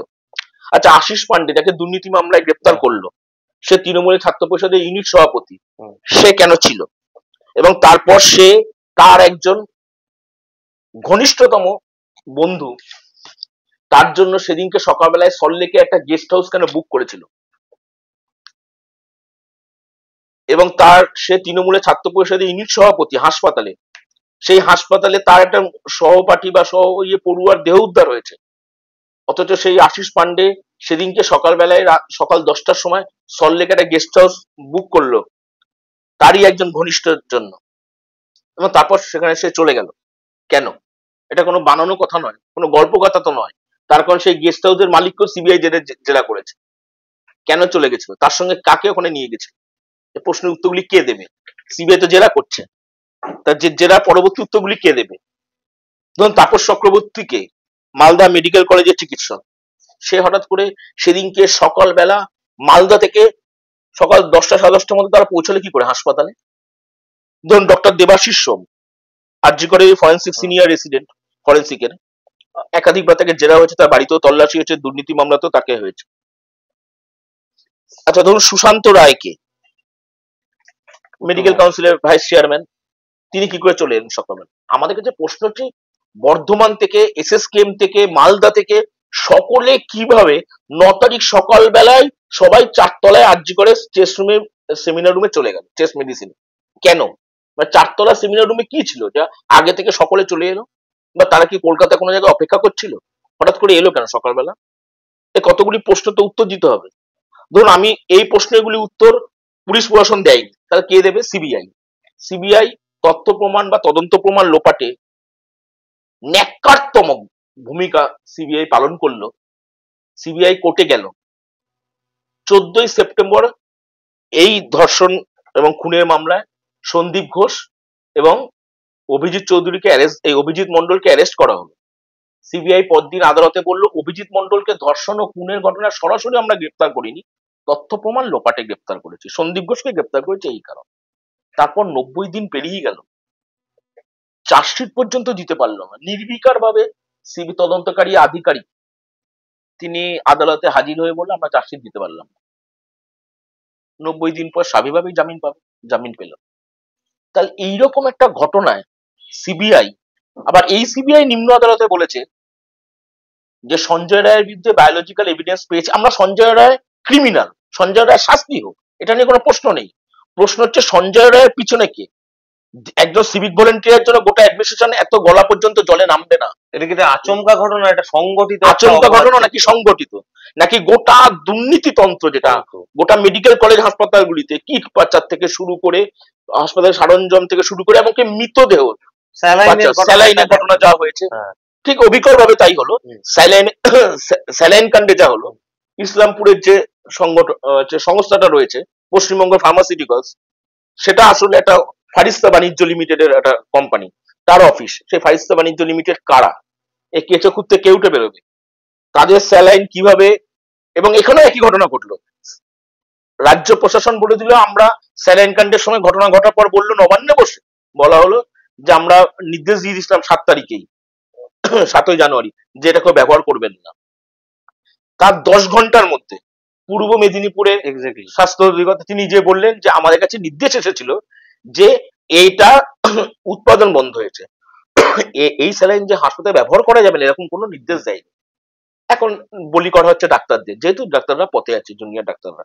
আচ্ছা, আশিস পান্ডে যাকে দুর্নীতি মামলায় গ্রেপ্তার করলো, সে তৃণমূলের ছাত্র পরিষদের ইউনিট সভাপতি, সে কেন ছিল? এবং তারপর সে তার একজন ঘনিষ্ঠতম বন্ধু, তার জন্য সেদিনকে সকালবেলায় সল্টলেকে একটা গেস্ট হাউস কেন বুক করেছিল, এবং সে তৃণমূলের ছাত্র পরিষদের ইউনিট সভাপতি হাসপাতালে, সেই হাসপাতালে তার একটা সহপাঠী বা পড়ুয়ার দেহ উদ্ধার হয়েছে। অথচ সেই আশিস পান্ডে সেদিনকে সকালবেলায় সকাল 10টার সময় সল্টলেকে একটা গেস্ট হাউস বুক করলো তারই একজন ঘনিষ্ঠের জন্য, এবং তারপর সেখানে সে চলে গেল কেন? এটা কোনো বানানো কথা নয়, কোনো গল্প কথা তো নয়। তার কারণ সেই গেস্ট হাউসের মালিককেও সিবিআই জেরা করেছে। কেন চলে গেছিল? তার সঙ্গে কাকে ওখানে নিয়ে গেছিল? এই প্রশ্নের উত্তরগুলি কে দেবে? সিবিআই তো জেরা করছে, তার জেরা পরবর্তী উত্তরগুলি কে দেবে? ধরুন তাপস চক্রবর্তীকে, মালদা মেডিকেল কলেজের চিকিৎসক, সে হঠাৎ করে সেদিনকে সকালবেলা মালদা থেকে সকাল 10টা 10:30টার মধ্যে তারা পৌঁছলে কি করে হাসপাতালে? ধরুন ডক্টর দেবাশিস সোম আরজি করে ফরেন্সিক সিনিয়র রেসিডেন্ট ফরেন্সিকের, একাধিকবার তাকে জেরা হয়েছে, তার বাড়িতেও তল্লাশি হয়েছে, দুর্নীতি মামলাতেও তাকে হয়েছে। আচ্ছা, ধরুন সুশান্ত রায়কে, মেডিকেল কাউন্সিলের ভাইস চেয়ারম্যান, তিনি কি করে চলে এলেন সকালবেলা? আমাদের কাছে প্রশ্ন হচ্ছে বর্ধমান থেকে, এসএসকেএম থেকে, মালদা থেকে সকলে কিভাবে 9 তারিখ সকালবেলায় সবাই 4 তলায় আরজি করে চেস্ট রুমে, সেমিনার রুমে চলে গেল চেস্ট মেডিসিন? কেন? 4 তলা সেমিনার রুমে কি ছিল যা আগে থেকে সকলে চলে এলো? বা তারা কি কলকাতা কোনো জায়গায় অপেক্ষা করছিল? হঠাৎ করে এলো কেন সকালবেলা? এই কতগুলি প্রশ্ন তো উত্তর দিতে হবে। ধরুন আমি এই প্রশ্নগুলি উত্তর পুলিশ প্রশাসন দেয়নি, তাহলে কে দেবে? সিবিআই। সিবিআই তথ্য প্রমাণ বা তদন্ত প্রমাণ লোপাটে ন্যাক্কারতম ভূমিকা সিবিআই পালন করলো। সিবিআই কোর্টে গেল 14ই সেপ্টেম্বর এই ধর্ষণ এবং খুনের মামলায় সন্দীপ ঘোষ এবং অভিজিৎ চৌধুরীকে অভিজিৎ মন্ডলকে অ্যারেস্ট করা হলো। সিবিআই পরদিন আদালতে বলল অভিজিৎ মন্ডলকে ধর্ষণ ও খুনের ঘটনা সরাসরি আমরা গ্রেপ্তার করিনি, তথ্য প্রমাণ লোপাটে গ্রেপ্তার করেছি, সন্দীপ ঘোষকে গ্রেপ্তার করেছে এই কারণ। তারপর 90 দিন পেরিয়ে গেল, চার্জশিট পর্যন্ত দিতে পারলো না। নির্বিকার ভাবে সিবি তদন্তকারী আধিকারিক তিনি আদালতে হাজির হয়ে বললেন আমরা চার্জশিট দিতে পারলাম না। 90 দিন পর স্বাভাবিকভাবেই জামিন পেল। তাহলে এইরকম একটা ঘটনায় সিবিআই, আবার এই সিবিআই নিম্ন আদালতে বলেছে যে সঞ্জয় রায়ের বিরুদ্ধে বায়োলজিক্যাল এভিডেন্স পেয়েছে, আমরা সঞ্জয় রায় ক্রিমিনাল, সঞ্জয় রায় শাস্তি হোক, এটা নিয়ে কোনো প্রশ্ন নেই। প্রশ্ন হচ্ছে সঞ্জয় রায়ের পিছনে কে? একজন সিভিক ভলেন্টিয়ারের জন্য গোটা অ্যাডমিনিস্ট্রেশন এত গলা পর্যন্ত জলে নামবে না। এটা কিন্তু আচমকা ঘটনা, এটা সংগঠিত আচমকা ঘটনা নাকি সংগঠিত, নাকি গোটা দুর্নীতিতন্ত্র, যেটা গোটা মেডিকেল কলেজ হাসপাতালগুলিতে কিট পাচার থেকে শুরু করে হাসপাতালের সরঞ্জাম থেকে শুরু করে এমনকি মৃতদেহ স্যালাইনের ঘটনা যা হয়েছে, ঠিক অবিকল ভাবে তাই হলো। স্যালাইন কাণ্ডে যা হলো, ইসলামপুরের যে সংস্থাটা রয়েছে পশ্চিমবঙ্গ ফার্মাসিউটিক্যালস, সেটা আসলে একটা ফারিস্তা বাণিজ্য লিমিটেডের একটা কোম্পানি, তার অফিস, সেই ফারিস্তা বাণিজ্য লিমিটেড কারা, এই কেঁচো খুঁড়তে কে উঠে বেরোবে, তাদের স্যালাইন কিভাবে, এবং এখানেও একই ঘটনা ঘটলো। রাজ্য প্রশাসন বলে দিল আমরা স্যালাইন কাণ্ডের সময় ঘটনা ঘটার পর বললো নবান্নে বসে বলা হলো যে আমরা নির্দেশ দিয়ে দিয়েছিলাম 7 তারিখেই, 7ই জানুয়ারি, যে এটা কেউ ব্যবহার করবেন না। তার 10 ঘন্টার মধ্যে পূর্ব মেদিনীপুরের এক্স্যাক্টলি। স্বাস্থ্য অধিকর্তা তিনি যে বললেন যে আমাদের কাছে নির্দেশ এসেছিল যে এইটা উৎপাদন বন্ধ হয়েছে, এই স্যালাইন যে হাসপাতালে ব্যবহার করা যাবে না এরকম কোনো নির্দেশ দেয়নি। এখন বলি করা হচ্ছে ডাক্তারদের, যেহেতু ডাক্তাররা পথে আছে, জুনিয়র ডাক্তাররা।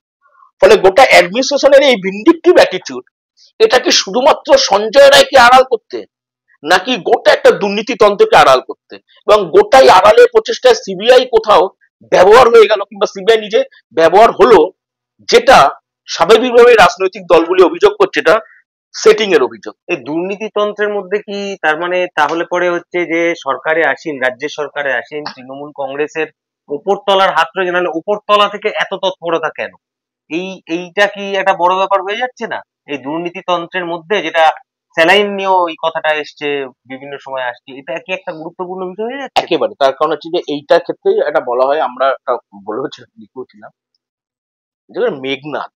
ফলে গোটা অ্যাডমিনিস্ট্রেশনের এই ভিন্ডিকটিভ অ্যাটিটিউড, এটা কি শুধুমাত্র সঞ্জয় রায়কে আড়াল করতে, নাকি গোটা একটা দুর্নীতিতন্ত্রকে আড়াল করতে, এবং গোটাই আড়ালের প্রচেষ্টায় সিবিআই কোথাও ব্যবহার হয়ে গেল, কিংবা সিবিআই নিজে ব্যবহার হলো, যেটা স্বাভাবিকভাবে রাজনৈতিক দলগুলি অভিযোগ করছে এটা সেটিং এর অভিযোগ। এই দুর্নীতিতন্ত্রের মধ্যে কি তার মানে তাহলে পরে হচ্ছে যে সরকারে আসীন, রাজ্যের সরকারে আসীন তৃণমূল কংগ্রেসের উপরতলার হাত রয়েছে, নাহলে উপরতলা থেকে এত তৎপরতা কেন? এইটা কি একটা বড় ব্যাপার হয়ে যাচ্ছে না এই দুর্নীতিতন্ত্রের মধ্যে, যেটা স্যালাইন নিয়েও এই কথাটা এসছে, বিভিন্ন সময় আসছে, এটা কি একটা গুরুত্বপূর্ণ বিষয় হয়ে যাচ্ছে? একেবারে, তার কারণ হচ্ছে যে এইটার ক্ষেত্রেই এটা বলা হয়, আমরা লিখেছিলাম যে মেঘনাথ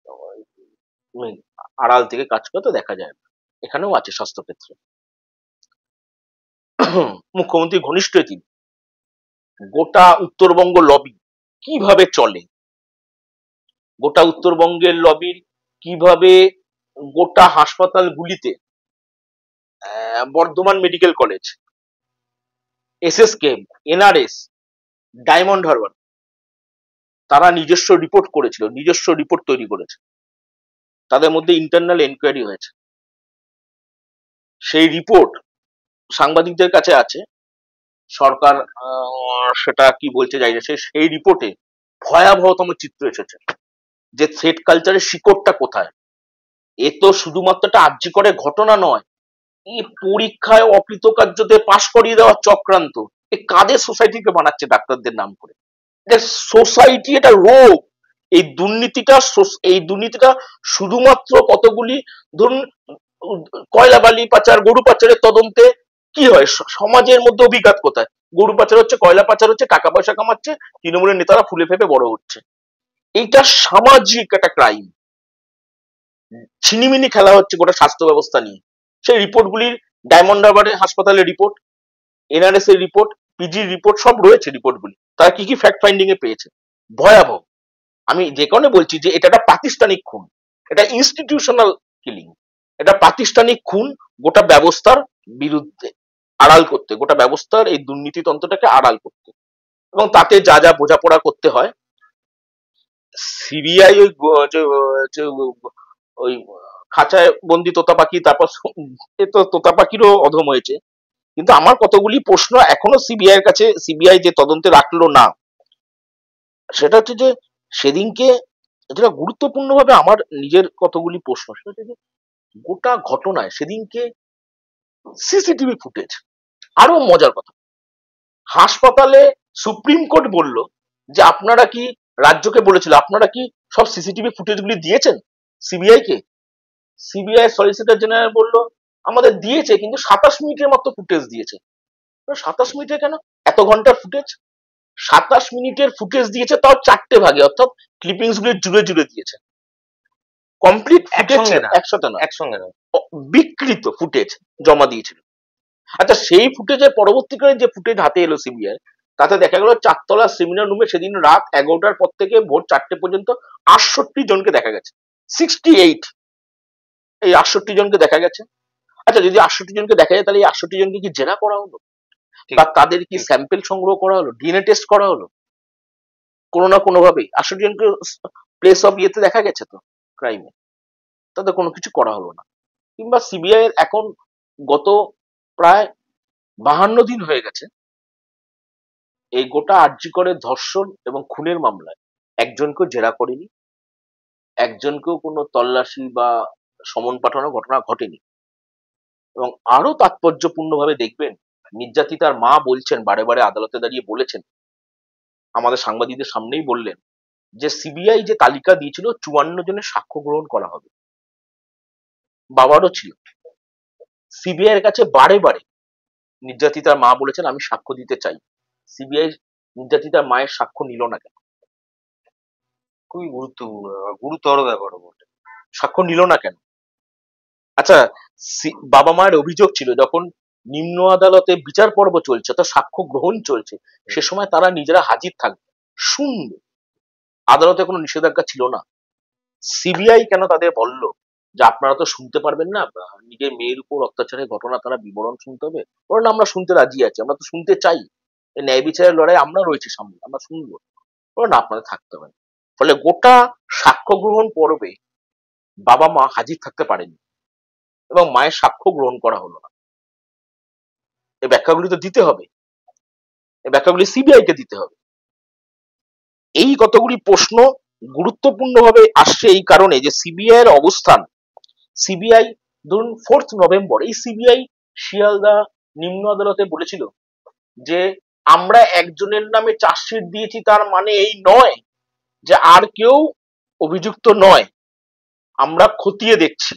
আড়াল থেকে কাজ করতে দেখা যায় না, এখানেও আছে স্বাস্থ্যক্ষেত্রে। মুখ্যমন্ত্রী ঘনিষ্ঠ তিনি, গোটা উত্তরবঙ্গ লবি কিভাবে চলে, গোটা উত্তরবঙ্গের লবির কিভাবে গোটা হাসপাতালগুলিতে, Bardhaman medical college, SSKM, NRS, diamond Harbour, তারা নিজস্ব রিপোর্ট করেছিল, নিজস্ব রিপোর্ট তৈরি করেছে, তাদের মধ্যে ইন্টারনাল এনকোয়ারি হয়েছে, সেই রিপোর্ট সাংবাদিকদের কাছে আছে, সরকার সেটা কি বলছে জানি না, সেই রিপোর্টে ভয়াবহতম চিত্র এসেছে যে থ্রেড কালচারের শিকড়টা কোথায়। এ তো শুধুমাত্র একটা আর্যিকরে ঘটনা নয়, এই পরীক্ষায় অকৃতকার্যদের পাশ করিয়ে দেওয়ার চক্রান্ত, এ কাদের সোসাইটিকে বানাচ্ছে ডাক্তারদের নাম করে, এটা সোসাইটি, এটা রোগ। এই দুর্নীতিটা শুধুমাত্র কতগুলি, ধরুন কয়লা বালি পাচার, গরু পাচারের তদন্তে কি হয়, সমাজের মধ্যে অভিঘাত কোথায়, গরু পাচার হচ্ছে, কয়লা পাচার হচ্ছে, টাকা পয়সা কামাচ্ছে, তৃণমূলের নেতারা ফুলে ফেপে বড় হচ্ছে, এইটা সামাজিক একটা ক্রাইম। ছিনিমিনি খেলা হচ্ছে গোটা স্বাস্থ্য ব্যবস্থা নিয়ে। সেই রিপোর্ট গুলির, ডায়মন্ড হারবারের হাসপাতালের রিপোর্ট, এনআরএস এর রিপোর্ট, পিজির রিপোর্ট, সব রয়েছে রিপোর্ট গুলি, তারা কি কি ফ্যাক্ট ফাইন্ডিং এ পেয়েছে, ভয়াবহ। আমি যে কারণে বলছি যে এটা একটা প্রাতিষ্ঠানিক খুন, এটা ইনস্টিটিউশনাল কিলিং, এটা প্রাতিষ্ঠানিক খুন, গোটা ব্যবস্থার বিরুদ্ধে আড়াল করতে, গোটা ব্যবস্থার এই দুর্নীতিতন্ত্রটাকে আড়াল করতে, এবং তাতে যা যা বোঝাপড়া করতে হয় সিবিআই ওই খাঁচায় বন্দি তোতা পাখি, তারপর এ তো তোতা পাখিরও অধম হয়েছে। কিন্তু আমার কতগুলি প্রশ্ন এখনো সিবিআই এর কাছে, সিবিআই যে তদন্তে রাখলো না, সেটা হচ্ছে যে সেদিনকে যেটা গুরুত্বপূর্ণ ভাবে আমার নিজের কতগুলি প্রশ্ন, সেটা হচ্ছে যে গোটা ঘটনায় সেদিনকে সিসিটিভি ফুটেজ, আরো মজার কথা, হাসপাতালে সুপ্রিম কোর্ট বলল যে আপনারা কি, রাজ্যকে বলেছিল আপনারা কি সব সিসিটিভি ফুটেজ গুলি দিয়েছেন সিবিআই কে, সিবিআই সলিসিটর জেনারেল বলল আমাদের দিয়েছে, কিন্তু 27 মিনিটের মাত্র ফুটেজ দিয়েছে। 27 মিনিটের কেন, এত ঘন্টার ফুটেজ, 27 মিনিটের ফুটেজ দিয়েছে, তাও 4টে ভাগে, অর্থাৎ ক্লিপিংস গুলি জুড়ে জুড়ে দিয়েছে, কমপ্লিট ফুটেজ একসাথে না, একসঙ্গে না, বিকৃত ফুটেজ জমা দিয়েছিল। আচ্ছা, সেই ফুটেজের পরবর্তীকালে যে ফুটেজ হাতে এলো সিবিআই, তাতে দেখা গেল 4তলা সেমিনার রুমে সেদিন রাত 11টার পর থেকে ভোর 4টে পর্যন্ত 68 জনকে দেখা গেছে, 68, এই 68 জনকে দেখা গেছে। আচ্ছা, যদি 68 জনকে দেখা যায়, তাহলে এই 68 জনকে কি জেরা করা হলো, বা তাদের কি স্যাম্পেল সংগ্রহ করা হলো, ডিএনএ টেস্ট করা হলো, কোনো না কোনো ভাবে 68 জনকে প্লেস অফ ইয়েতে দেখা গেছে তো ক্রাইমে, তাদের কোনো কিছু করা হলো না। কিংবা সিবিআই এর এখন গত প্রায় 52 দিন হয়ে গেছে এই গোটা আরজি করের ধর্ষণ এবং খুনের মামলায় একজনকেও জেরা করেনি, একজনকেও কোনো তল্লাশি বা সমন পাঠানোর ঘটনা ঘটেনি। এবং আরো তাৎপর্যপূর্ণ ভাবে দেখবেন, নির্যাতিতার মা বলছেন, বারে বারে আদালতে দাঁড়িয়ে বলেছেন, আমাদের সাংবাদিকদের সামনেই বললেন যে সিবিআই যে তালিকা দিয়েছিল 54 জনের সাক্ষ্য গ্রহণ করা হবে, বাবারও ছিল, সিবিআই এর কাছে বারে বারে নির্যাতিতার মা বলেছেন আমি সাক্ষ্য দিতে চাই। সিবিআই নির্যাতিতার মায়ের সাক্ষ্য নিল না কেন? খুবই গুরুতর ব্যাপার বটে। সাক্ষ্য নিল না কেন? আচ্ছা, বাবা মায়ের অভিযোগ ছিল যখন নিম্ন আদালতে বিচার পর্ব চলছে, তো সাক্ষ্য গ্রহণ চলছে, সে সময় তারা নিজেরা হাজির থাকবে, শুনবে। আদালতে কোনো নিষেধাজ্ঞা ছিল না। সিবিআই কেন তাদের বলল যে আপনারা তো শুনতে পারবেন না, নিজের মেয়ের উপর অত্যাচারের ঘটনা তারা বিবরণ শুনতে হবে? বলেন আমরা শুনতে রাজি আছি, আমরা তো শুনতে চাই, এই ন্যায় বিচারের লড়াই আমরা রয়েছে সামনে, আমরা শুনবো। বলেন আপনাদের থাকতে হবে না। ফলে গোটা সাক্ষ্য গ্রহণ পর্বে বাবা মা হাজির থাকতে পারেনি এবং মায়ের সাক্ষ্য গ্রহণ করা হলো না। এই ব্যাখ্যাগুলি তো দিতে হবে, এই ব্যাখ্যাগুলি সিবিআই কে দিতে হবে। এই কতগুলি প্রশ্ন গুরুত্বপূর্ণভাবে আসছে এই কারণে যে সিবিআই এর অবস্থান, সিবিআই ধরুন 4th নভেম্বর এই সিবিআই শিয়ালদা নিম্ন আদালতে বলেছিল যে আমরা একজনের নামে চার্জশিট দিয়েছি, তার মানে এই নয় যে আর কেউ অভিযুক্ত নয়, আমরা খতিয়ে দেখছি,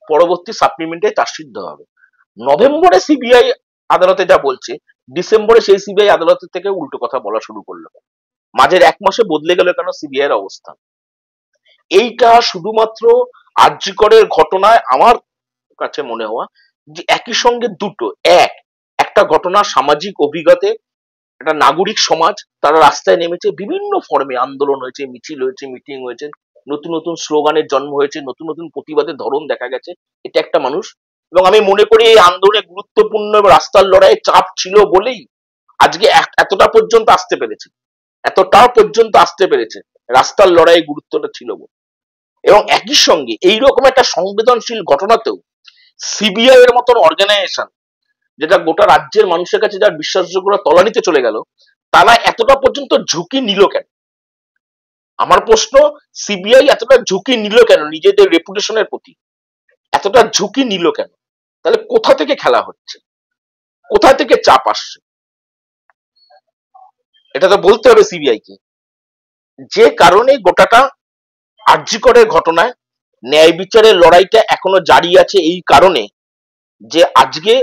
পরবর্তী সাপ্লিমেন্টে চার্জশিট দেওয়া হবে। নভেম্বরে সিবিআই আদালতে যা বলছে, ডিসেম্বরে সেই সিবিআই আদালতের থেকে উল্টো কথা বলা শুরু করলো। মাঝের 1 মাসে বদলে গেল কেন সিবিআই এর অবস্থান? এইটা শুধুমাত্র আরজি করের ঘটনায় আমার কাছে মনে হওয়া যে একই সঙ্গে দুটো, একটা ঘটনা সামাজিক অভিজ্ঞতা, একটা নাগরিক সমাজ তারা রাস্তায় নেমেছে, বিভিন্ন ফর্মে আন্দোলন হয়েছে, মিছিল হয়েছে, মিটিং হয়েছে, নতুন নতুন স্লোগানের জন্ম হয়েছে, নতুন নতুন প্রতিবাদের ধরন দেখা গেছে, এটা একটা মানুষ। এবং আমি মনে করি এই আন্দোলনে গুরুত্বপূর্ণ রাস্তার লড়াইয়ে চাপ ছিল বলেই আজকে এতটা পর্যন্ত আসতে পেরেছে, রাস্তার লড়াইয়ে গুরুত্বটা ছিল বলে। এবং একই সঙ্গে এইরকম একটা সংবেদনশীল ঘটনাতেও সিবিআই এর মতন অর্গানাইজেশন, যেটা গোটা রাজ্যের মানুষের কাছে যার বিশ্বাসযোগ্যতা তলানিতে চলে গেল, তারা এতটা পর্যন্ত ঝুঁকি নিল কেন? আমার প্রশ্ন, সিবিআই এতটা ঝুঁকি নিল কেন নিজেদের রেপুটেশনের প্রতি? এতটা ঝুঁকি নিল কেন? তাহলে কোথা থেকে খেলা হচ্ছে, কোথা থেকে চাপ আসছে? এটা তো বলতে হবে সিবিআই কে। যে কারণে গোটাটা আরজি করের ঘটনায় ন্যায় বিচারের লড়াইটা এখনো জারি আছে, এই কারণে যে আজকে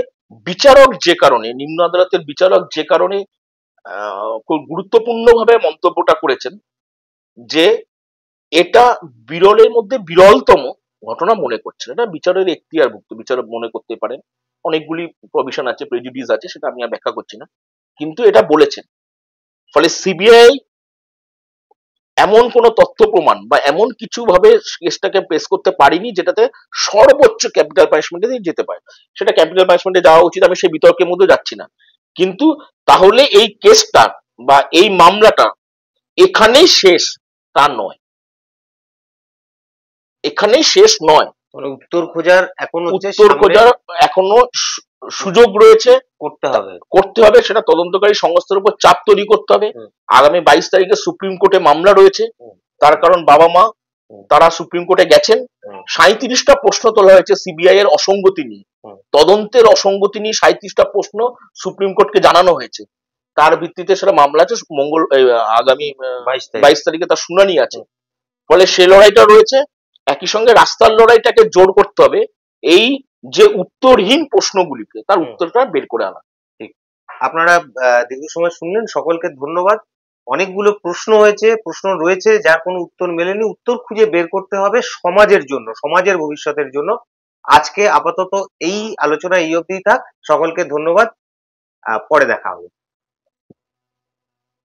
বিচারক যে কারণে, নিম্ন আদালতের বিচারক যে কারণে খুব গুরুত্বপূর্ণভাবে মন্তব্যটা করেছেন যে এটা বিরলের মধ্যে বিরলতম ঘটনা মনে করছেন। এটা বিচারের এখতিয়ারভুক্ত, বিচারক মনে করতে পারেন, অনেকগুলি প্রভিশন আছে, প্রেজুডিস আছে, সেটা আমি আর ব্যাখ্যা করছি না, কিন্তু এটা বলেছেন। ফলে সিবিআই এমন কোন তথ্য প্রমাণ বা এমন কিছু ভাবে কেসটাকে প্রেস করতে পারিনি যেটাতে সর্বোচ্চ ক্যাপিটাল পানিশমেন্টে যেতে পারে। সেটা ক্যাপিটাল পানিশমেন্টে যাওয়া উচিত, আমি সেই বিতর্কের মধ্যে যাচ্ছি না, কিন্তু তাহলে এই কেসটা বা এই মামলাটা এখানেই শেষ তা নয়, এখানেই শেষ নয়। উত্তর খোঁজার এখনো সুযোগ রয়েছে, করতে হবে। সেটা তদন্তকারী সংস্থার উপর চাপ তৈরি করতে হবে। আগামী 22 তারিখে সুপ্রিম কোর্টে মামলা রয়েছে, তার কারণ বাবা মা তারা সুপ্রিম কোর্টে গেছেন, 37টা প্রশ্ন তোলা হয়েছে সিবিআই এর অসঙ্গতি নিয়ে, তদন্তের অসঙ্গতি নিয়ে 37টা প্রশ্ন সুপ্রিম কোর্টকে জানানো হয়েছে। তার ভিত্তিতে সেটা মামলা আছে, আগামী 22 তারিখে তার শুনানি আছে। ফলে সে লড়াইটা রয়েছে। একই সঙ্গে রাস্তার লড়াইটাকে জোর করতে হবে, এই যে উত্তরহীন প্রশ্নগুলিকে তার উত্তরটা বের করে আনা। ঠিক, আপনারা দীর্ঘ সময় শুনলেন, সকলকে ধন্যবাদ। অনেকগুলো প্রশ্ন রয়েছে যার কোনো উত্তর মেলেনি, উত্তর খুঁজে বের করতে হবে সমাজের জন্য, সমাজের ভবিষ্যতের জন্য। আজকে আপাতত এই আলোচনা এই অবধি থাক। সকলকে ধন্যবাদ, পরে দেখা হবে।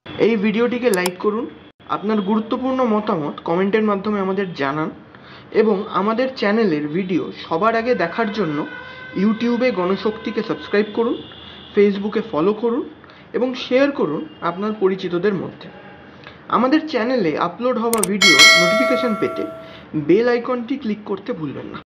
এই ভিডিওটিকে লাইক করুন, আপনার গুরুত্বপূর্ণ মতামত কমেন্টের মাধ্যমে আমাদের জানান এবং আমাদের চ্যানেলের ভিডিও সবার আগে দেখার জন্য ইউটিউবে গণশক্তিকে সাবস্ক্রাইব করুন, ফেসবুকে ফলো করুন এবং শেয়ার করুন আপনার পরিচিতদের মধ্যে। আমাদের চ্যানেলে আপলোড হওয়া ভিডিও নোটিফিকেশন পেতে বেল আইকনটি ক্লিক করতে ভুলবেন না।